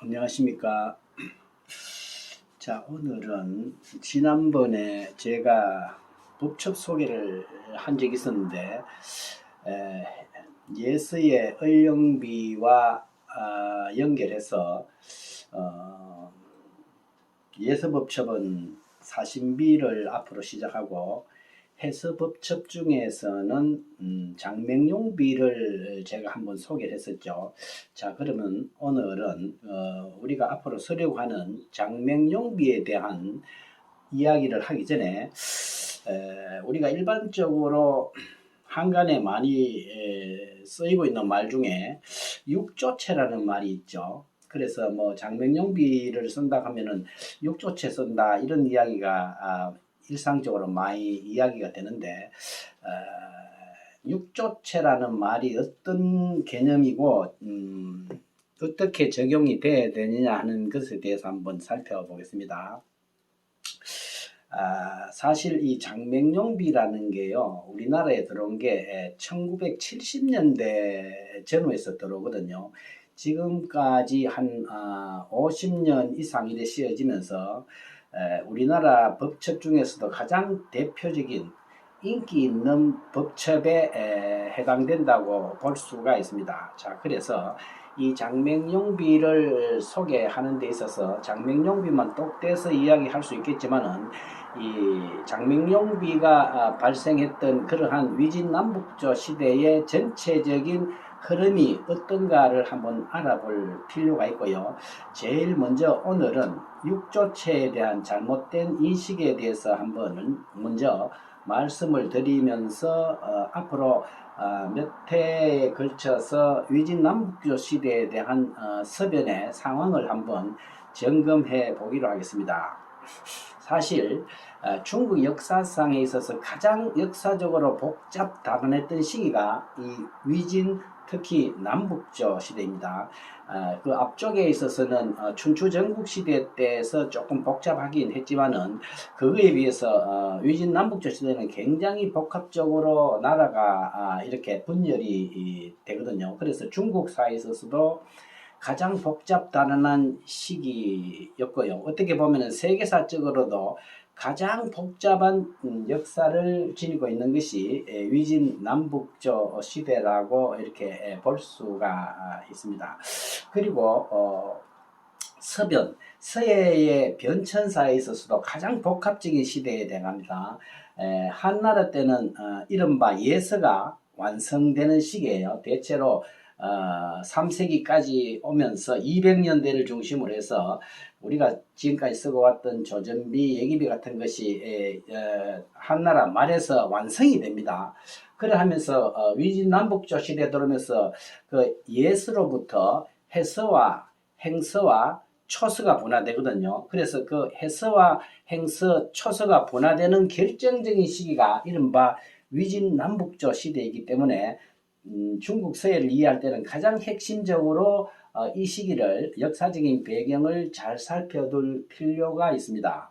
안녕하십니까. 자, 오늘은 지난번에 제가 법첩 소개를 한 적이 있었는데, 예서의 을령비와 연결해서 예서법첩은 사신비를 앞으로 시작하고, 해서법첩 중에서는 장맹용비를 제가 한번 소개를 했었죠. 자, 그러면 오늘은 우리가 앞으로 쓰려고 하는 장맹용비에 대한 이야기를 하기 전에 우리가 일반적으로 한간에 많이 쓰이고 있는 말 중에 육조체라는 말이 있죠. 그래서 뭐 장맹용비를 쓴다 하면은 육조체 쓴다 이런 이야기가 일상적으로 많이 이야기가 되는데, 육조체라는 말이 어떤 개념이고 어떻게 적용이 돼야 되느냐 하는 것에 대해서 한번 살펴보겠습니다. 사실 이 장맹용비라는 게요, 우리나라에 들어온 게 1970년대 전후에서 들어오거든요. 지금까지 한 50년 이상 이래 씌어지면서 우리나라 법첩 중에서도 가장 대표적인 인기 있는 법첩에 해당된다고 볼 수가 있습니다. 자, 그래서 이 장맹용비를 소개하는 데 있어서 장맹용비만 똑 떼서 이야기할 수 있겠지만은, 이 장맹용비가 발생했던 그러한 위진남북조 시대의 전체적인 흐름이 어떤가를 한번 알아볼 필요가 있고요. 제일 먼저 오늘은 육조체에 대한 잘못된 인식에 대해서 한번 먼저 말씀을 드리면서 앞으로 몇 해에 걸쳐서 위진남북조 시대에 대한 서변의 상황을 한번 점검해 보기로 하겠습니다. 사실 중국 역사상에 있어서 가장 역사적으로 복잡다단했던 시기가 이 위진, 특히 남북조 시대입니다. 그 앞쪽에 있어서는 춘추 전국시대 때에서 조금 복잡하긴 했지만은, 그거에 비해서 위진 남북조 시대는 굉장히 복합적으로 나라가 이렇게 분열이 되거든요. 그래서 중국사에 있어서도 가장 복잡다단한 시기였고요. 어떻게 보면 세계사적으로도 가장 복잡한 역사를 지니고 있는 것이 위진 남북조 시대라고 이렇게 볼 수가 있습니다. 그리고 서변, 서해의 변천사에 있어서도 가장 복합적인 시대에 해당합니다. 한나라 때는 이른바 예서가 완성되는 시기예요. 대체로 3세기까지 오면서 200년대를 중심으로 해서 우리가 지금까지 쓰고 왔던 조전비, 예기비 같은 것이 한나라 말에서 완성이 됩니다. 그래 하면서 위진 남북조 시대에 들어오면서 그 예서로부터 해서와 행서와 초서가 분화되거든요. 그래서 그 해서와 행서, 초서가 분화되는 결정적인 시기가 이른바 위진 남북조 시대이기 때문에 중국 서해를 이해할 때는 가장 핵심적으로 이 시기를, 역사적인 배경을 잘 살펴둘 필요가 있습니다.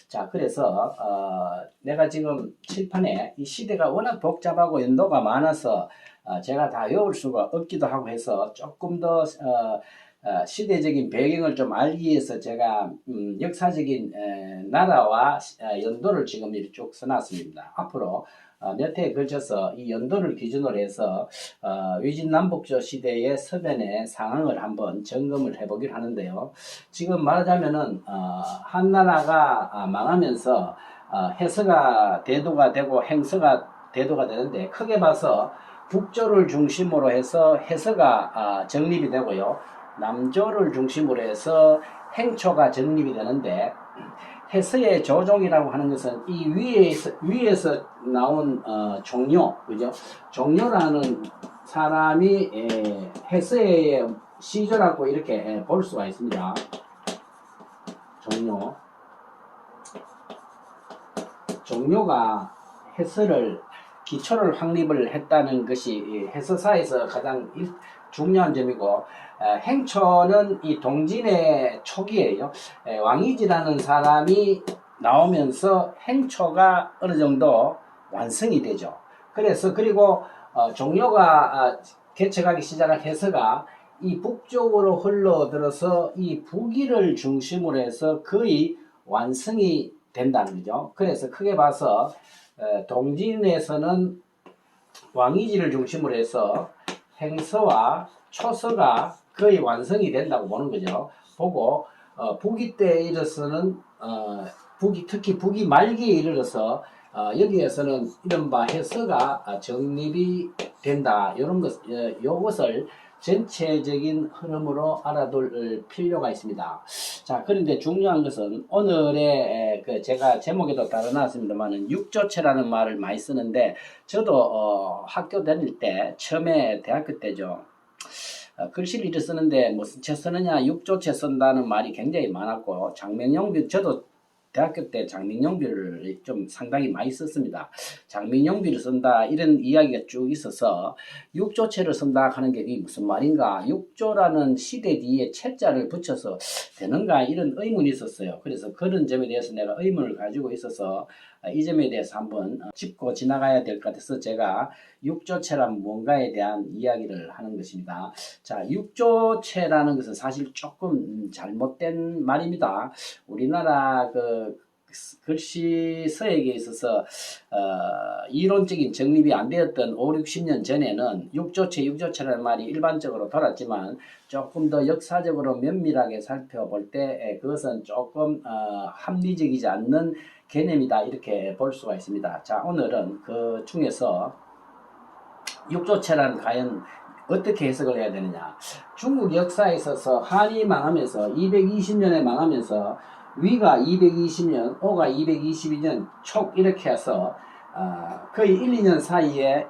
자, 그래서 내가 지금 칠판에 이 시대가 워낙 복잡하고 연도가 많아서 제가 다 외울 수가 없기도 하고 해서 조금 더 시대적인 배경을 좀 알기 위해서 제가 역사적인 나라와 연도를 지금 이렇게 쭉 써놨습니다. 앞으로 몇 해에 걸쳐서 이 연도를 기준으로 해서 위진 남북조 시대의 서변의 상황을 한번 점검을 해보기로 하는데요. 지금 말하자면은 한나라가 망하면서 해서가 대도가 되고 행서가 대도가 되는데, 크게 봐서 북조를 중심으로 해서 해서가 정립이 되고요, 남조를 중심으로 해서 행초가 정립이 되는데, 해서의 조종이라고 하는 것은 이 위에서 나온 종료, 그죠? 종료라는 사람이 해서의 시조라고 이렇게 볼 수가 있습니다. 종료. 종료가 해서를, 기초를 확립을 했다는 것이 해서사에서 가장 중요한 점이고, 행초는 이 동진의 초기예요. 왕이지라는 사람이 나오면서 행초가 어느 정도 완성이 되죠. 그래서 그리고 종료가 개척하기 시작한 해서가 이 북쪽으로 흘러들어서 이 북위를 중심으로 해서 거의 완성이 된다는 거죠. 그래서 크게 봐서 동진에서는 왕이지를 중심으로 해서 행서와 초서가 거의 완성이 된다고 보는 거죠. 보고 북위 때에 이르러서는 특히 북위 말기에 이르러서 여기에서는 이른바 해서가 정립이 된다. 이런 것, 요것을 전체적인 흐름으로 알아둘 필요가 있습니다. 자, 그런데 중요한 것은 오늘의 제가 제목에도 달아놨습니다만은 육조체라는 말을 많이 쓰는데 저도 학교 다닐 때 처음에 대학교 때죠. 글씨를 이렇게 쓰는데 무슨 채 쓰느냐 육조체 쓴다는 말이 굉장히 많았고 장명용비 저도 대학교 때 장민용비를 좀 상당히 많이 썼습니다. 장민용비를 쓴다 이런 이야기가 쭉 있어서 육조체를 쓴다 하는 게 무슨 말인가 육조라는 시대 뒤에 채자를 붙여서 되는가 이런 의문이 있었어요. 그래서 그런 점에 대해서 내가 의문을 가지고 있어서 이 점에 대해서 한번 짚고 지나가야 될 것 같아서 제가 육조체란 뭔가에 대한 이야기를 하는 것입니다. 자, 육조체라는 것은 사실 조금 잘못된 말입니다. 우리나라 글씨 서예에 있어서 이론적인 정립이 안 되었던 5, 60년 전에는 육조체라는 말이 일반적으로 돌았지만 조금 더 역사적으로 면밀하게 살펴볼 때 그것은 조금 합리적이지 않는 개념이다 이렇게 볼 수가 있습니다. 자, 오늘은 그 중에서 육조체란 과연 어떻게 해석을 해야 되느냐. 중국 역사에 있어서 한이 망하면서 220년에 망하면서 위가 220년, 오가 222년 촉 이렇게 해서 거의 1, 2년 사이에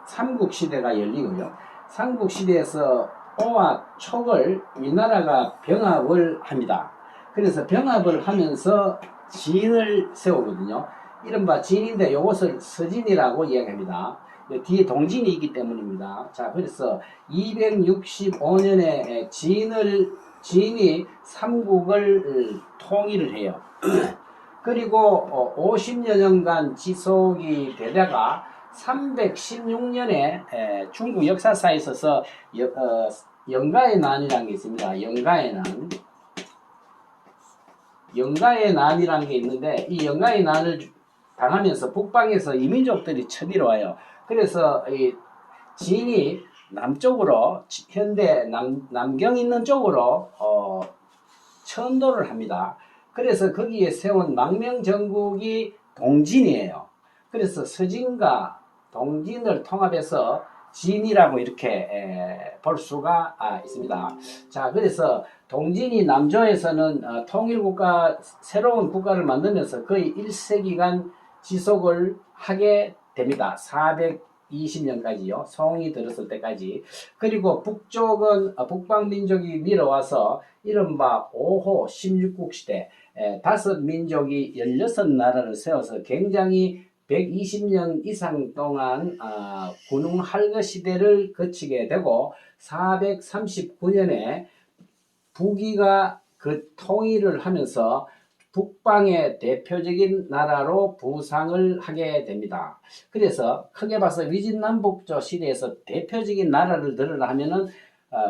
삼국시대가 열리고요. 삼국시대에서 오와 촉을 위나라가 병합을 합니다. 그래서 병합을 하면서 진을 세우거든요. 이른바 진인데 이것을 서진이라고 이야기합니다. 뒤에 동진이 있기 때문입니다. 자, 그래서 265년에 진이 삼국을 통일을 해요. 그리고 50여 년간 지속이 되다가 316년에 중국 역사사에 있어서 영가의 난이라는 게 있습니다. 영가의 난이라는 게 있는데 이 영가의 난을 당하면서 북방에서 이민족들이 쳐들어와요. 그래서 이 진이 남쪽으로 현대 남경 있는 쪽으로 천도를 합니다. 그래서 거기에 세운 망명정국이 동진이에요. 그래서 서진과 동진을 통합해서 진이라고 이렇게 볼 수가 있습니다. 자, 그래서 동진이 남조에서는 통일국가 새로운 국가를 만들면서 거의 1세기간 지속을 하게 됩니다. 420년까지요. 송이 들었을 때까지. 그리고 북쪽은 북방민족이 밀어와서 이른바 5호 16국 시대 다섯 민족이 16나라를 세워서 굉장히 120년 이상 동안 군웅할거 시대를 거치게 되고 439년에 북위가 그 통일을 하면서 북방의 대표적인 나라로 부상을 하게 됩니다. 그래서 크게 봐서 위진남북조 시대에서 대표적인 나라를 들으라 하면은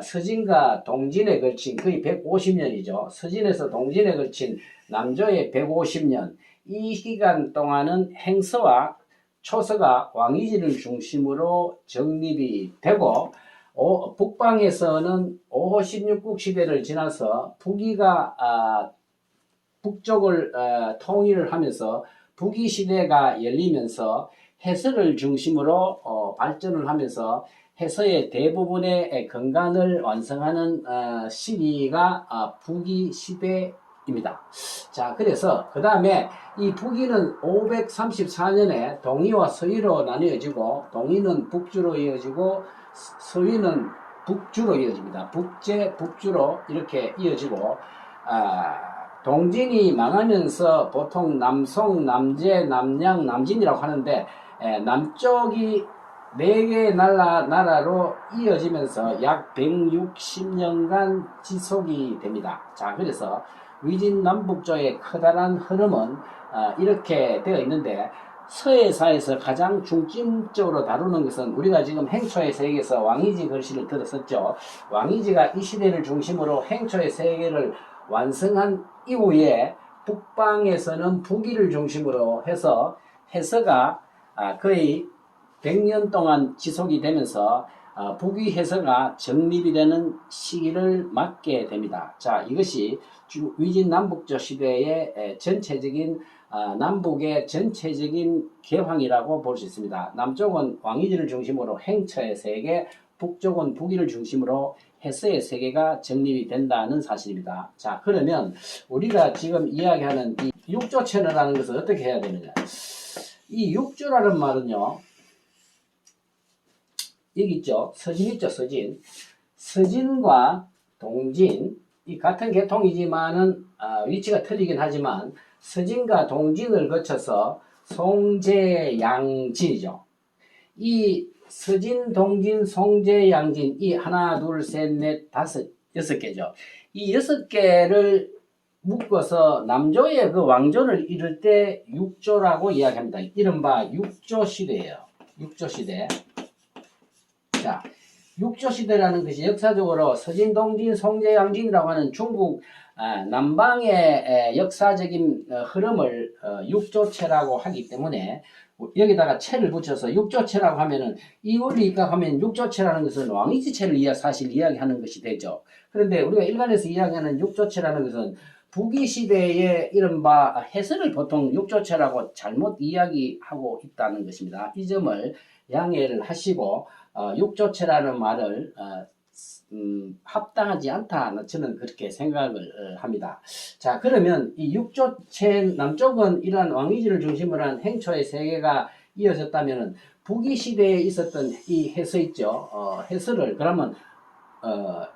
서진과 동진에 걸친 거의 150년이죠. 서진에서 동진에 걸친 남조의 150년 이 기간 동안은 행서와 초서가 왕이지를 중심으로 정립이 되고 북방에서는 5호 16국 시대를 지나서 북위가 북쪽을 통일을 하면서 북위 시대가 열리면서 해서를 중심으로 발전을 하면서 해서의 대부분의 건간을 완성하는 시기가 북위 시대입니다. 자, 그래서 그 다음에 이 북위는 534년에 동위와 서위로 나뉘어지고 동위는 북주로 이어지고 서위는 북주로 이어집니다. 북제, 북주로 이렇게 이어지고 동진이 망하면서 보통 남송, 남제, 남양, 남진이라고 하는데 남쪽이 4개의 나라로 이어지면서 약 160년간 지속이 됩니다. 자, 그래서 위진남북조의 커다란 흐름은 이렇게 되어 있는데 서해사에서 가장 중점적으로 다루는 것은 우리가 지금 행초의 세계에서 왕이지 글씨를 들었었죠. 왕이지가 이 시대를 중심으로 행초의 세계를 완성한 이후에 북방에서는 북위를 중심으로 해서 해서가 거의 100년 동안 지속이 되면서 북위 해서가 정립이 되는 시기를 맞게 됩니다. 자, 이것이 위진 남북조 시대의 전체적인 남북의 전체적인 개황이라고 볼 수 있습니다. 남쪽은 왕이지를 중심으로 행처의 세계, 북쪽은 북위를 중심으로 해서의 세계가 정립이 된다는 사실입니다. 자, 그러면 우리가 지금 이야기하는 이 육조천어라는 것을 어떻게 해야 되느냐. 이 육조라는 말은요, 여기 있죠. 서진 있죠. 서진. 서진과 동진, 이 같은 계통이지만은 위치가 틀리긴 하지만 서진과 동진을 거쳐서 송제양진이죠. 이 서진, 동진, 송제양진, 이 하나, 둘, 셋, 넷, 다섯, 6개죠. 이 6개를 묶어서 남조의 그 왕조를 이룰 때 육조라고 이야기합니다. 이른바 육조시대예요. 육조시대. 자, 육조시대라는 것이 역사적으로 서진, 동진, 송제, 양진이라고 하는 중국 남방의 역사적인 흐름을 육조체라고 하기 때문에 여기다가 체를 붙여서 육조체라고 하면은 이 원리 입각하면 육조체라는 것은 왕이지체를 사실 이야기하는 것이 되죠. 그런데 우리가 일간에서 이야기하는 육조체라는 것은 북위시대의 이른바 해설을 보통 육조체라고 잘못 이야기하고 있다는 것입니다. 이 점을 양해를 하시고 육조체라는 말을 합당하지 않다. 저는 그렇게 생각을 합니다. 자, 그러면 이 육조체 남쪽은 이러한 왕위지를 중심으로 한 행초의 세계가 이어졌다면은 북위 시대에 있었던 이 해서 있죠. 해서를 그러면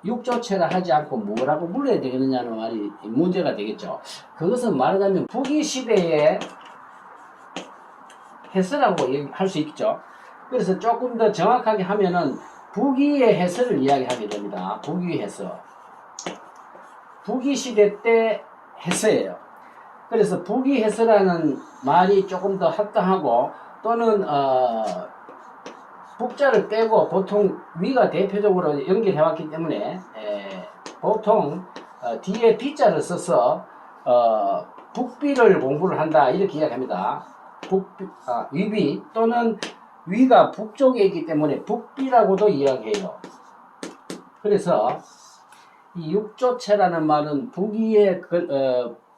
육조체라 하지 않고 뭐라고 불러야 되겠느냐는 말이 문제가 되겠죠. 그것은 말하자면 북위 시대의 해서라고 할 수 있죠. 그래서 조금 더 정확하게 하면은 북위의 해서를 이야기하게 됩니다. 북위 해서. 북위 시대 때 해서예요. 그래서 북위 해서라는 말이 조금 더 합당하고 또는 북자를 빼고 보통 위가 대표적으로 연결해 왔기 때문에 보통 뒤에 비자를 써서 북비를 공부를 한다 이렇게 이야기합니다. 위비 또는 위가 북쪽에 있기 때문에 북비라고도 이야기해요. 그래서 이 육조체라는 말은 북위의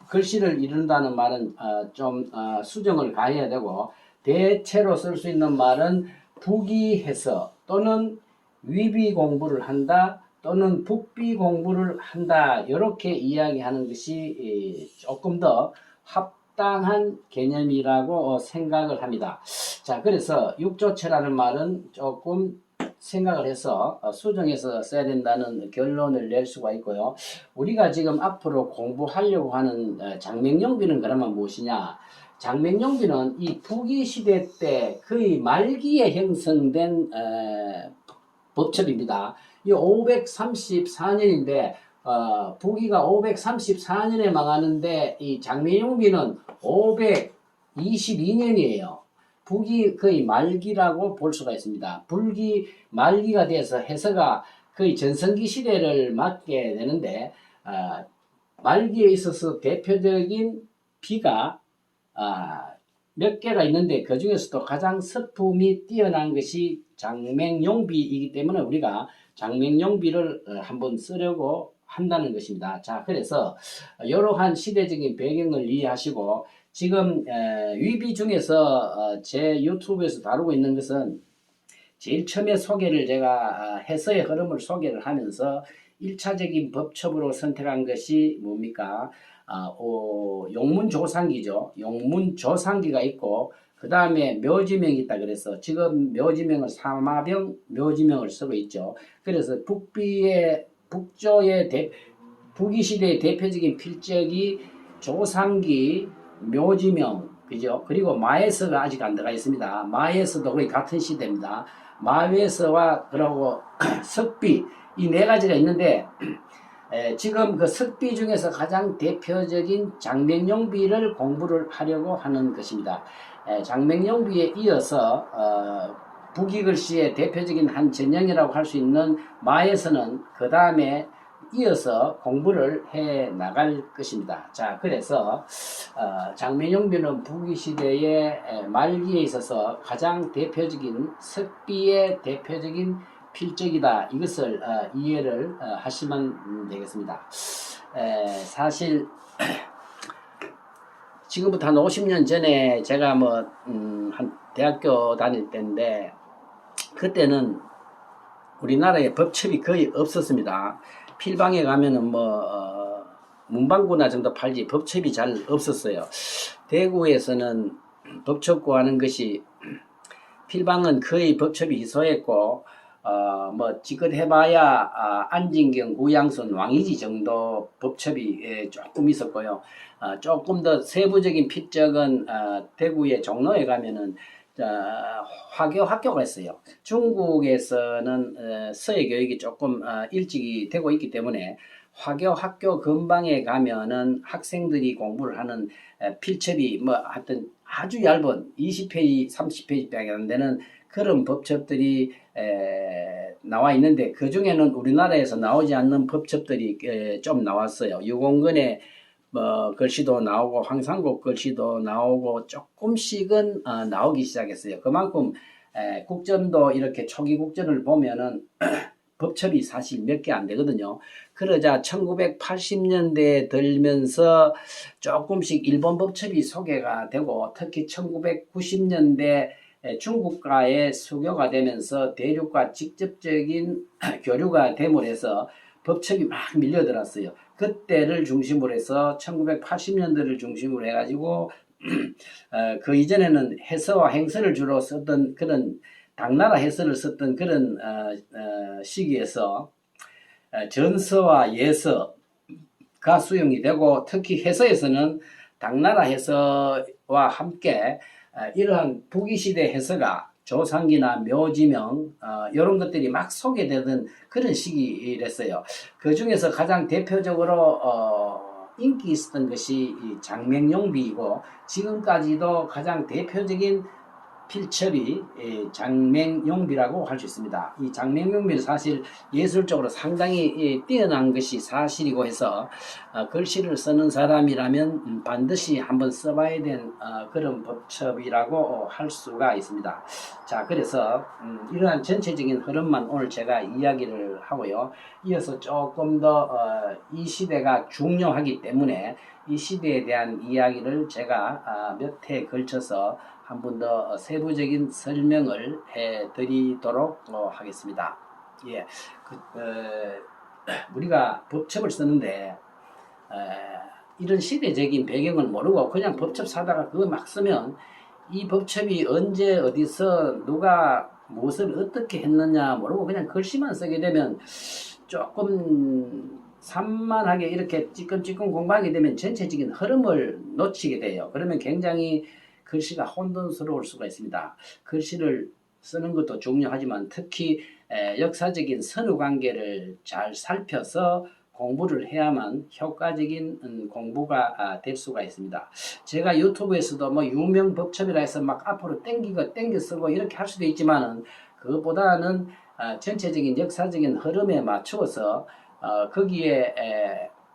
글씨를 이룬다는 말은 좀 수정을 가해야 되고 대체로 쓸 수 있는 말은 북위 해서 또는 위비 공부를 한다 또는 북비 공부를 한다 이렇게 이야기하는 것이 조금 더 합당한 개념이라고 생각을 합니다. 자, 그래서 육조체라는 말은 조금 생각을 해서 수정해서 써야 된다는 결론을 낼 수가 있고요. 우리가 지금 앞으로 공부하려고 하는 장맹용비는 그러면 무엇이냐? 장맹용비는 이 북위 시대 때 거의 말기에 형성된 법첩입니다. 이 534년인데 북위가 534년에 망하는데 이 장맹용비는 522년이에요. 북위 거의 말기라고 볼 수가 있습니다. 북위 말기가 돼서 해서가 거의 전성기 시대를 맞게 되는데 말기에 있어서 대표적인 비가 몇 개가 있는데 그 중에서도 가장 서품이 뛰어난 것이 장맹용비이기 때문에 우리가 장맹용비를 한번 쓰려고 한다는 것입니다. 자, 그래서 이러한 시대적인 배경을 이해하시고 지금 위비 중에서 제 유튜브에서 다루고 있는 것은 제일 처음에 소개를 제가 해서의 흐름을 소개를 하면서 1차적인 법첩으로 선택한 것이 뭡니까? 용문조상기죠. 용문조상기가 있고 그 다음에 묘지명이 있다 그래서 지금 묘지명을 사마병 묘지명을 쓰고 있죠. 그래서 북조의 북위 시대의 대표적인 필적이 조상기, 묘지명, 그죠? 그리고 마에서가 아직 안 들어가 있습니다. 마에서도 거의 같은 시대입니다. 마에서와 그리고 석비 이 네 가지가 있는데 지금 그 석비 중에서 가장 대표적인 장맹용비를 공부를 하려고 하는 것입니다. 장맹용비에 이어서 북이글씨의 대표적인 한 전형이라고 할 수 있는 마에서는 그 다음에 이어서 공부를 해 나갈 것입니다. 자, 그래서 장맹용비는 북이시대의 말기에 있어서 가장 대표적인 석비의 대표적인 필적이다. 이것을 이해를 하시면 되겠습니다. 사실 지금부터 한 50년 전에 제가 한 대학교 다닐 때인데 그때는 우리나라에 법첩이 거의 없었습니다. 필방에 가면은 문방구나 정도 팔지 법첩이 잘 없었어요. 대구에서는 법첩 구하는 것이 필방은 거의 법첩이 희소했고 지껏 해봐야 안진경, 구양순, 왕이지 정도 법첩이 조금 있었고요. 조금 더 세부적인 필적은 대구의 종로에 가면은 화교 학교가 있어요. 중국에서는 서예 교육이 조금 일찍이 되고 있기 때문에 화교 학교 근방에 가면은 학생들이 공부를 하는 필첩이 하여튼 아주 얇은 20페이지, 30페이지밖에 안 되는 그런 법첩들이 나와 있는데 그 중에는 우리나라에서 나오지 않는 법첩들이 좀 나왔어요. 유공근의 글씨도 나오고 황상국 글씨도 나오고 조금씩은 나오기 시작했어요. 그만큼 국전도 이렇게 초기 국전을 보면은 법첩이 사실 몇 개 안 되거든요. 그러자 1980년대에 들면서 조금씩 일본 법첩이 소개가 되고 특히 1990년대 중국과의 수교가 되면서 대륙과 직접적인 교류가 됨으로 해서 법첩이 막 밀려들었어요. 그때를 중심으로 해서 1980년대를 중심으로 해가지고 그 이전에는 해서와 행서를 주로 썼던 그런 당나라 해서를 썼던 그런 시기에서 전서와 예서가 수용이 되고 특히 해서에서는 당나라 해서와 함께 이러한 북이시대 해서가 조상기나 묘지명 이런 것들이 막 소개되던 그런 시기랬어요. 그 중에서 가장 대표적으로 인기 있었던 것이 장맹용비이고 지금까지도 가장 대표적인 필첩이 장맹용비라고 할 수 있습니다. 이 장맹용비는 사실 예술적으로 상당히 뛰어난 것이 사실이고 해서 글씨를 쓰는 사람이라면 반드시 한번 써봐야 된 그런 법첩이라고 할 수가 있습니다. 자, 그래서 이러한 전체적인 흐름만 오늘 제가 이야기를 하고요. 이어서 조금 더 이 시대가 중요하기 때문에 이 시대에 대한 이야기를 제가 몇 회에 걸쳐서 한 번 더 세부적인 설명을 해드리도록 하겠습니다. 예, 우리가 법첩을 쓰는데 이런 시대적인 배경을 모르고 그냥 법첩 사다가 그거 막 쓰면 이 법첩이 언제 어디서 누가 무엇을 어떻게 했느냐 모르고 그냥 글씨만 쓰게 되면 조금 산만하게 이렇게 찌끔찌끔 공부하게 되면 전체적인 흐름을 놓치게 돼요. 그러면 굉장히 글씨가 혼돈스러울 수가 있습니다. 글씨를 쓰는 것도 중요하지만 특히 역사적인 선후관계를 잘 살펴서 공부를 해야만 효과적인 공부가 될 수가 있습니다. 제가 유튜브에서도 유명 법첩이라 해서 막 앞으로 땡겨 쓰고 이렇게 할 수도 있지만은 그것보다는 전체적인 역사적인 흐름에 맞추어서 거기에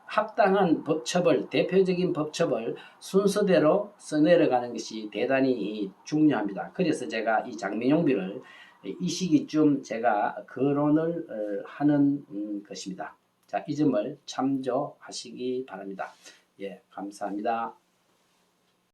합당한 법첩을 대표적인 법첩을 순서대로 써내려가는 것이 대단히 중요합니다. 그래서 제가 이 장맹용비를 이 시기쯤 제가 거론을 하는 것입니다. 자, 이 점을 참조하시기 바랍니다. 예, 감사합니다.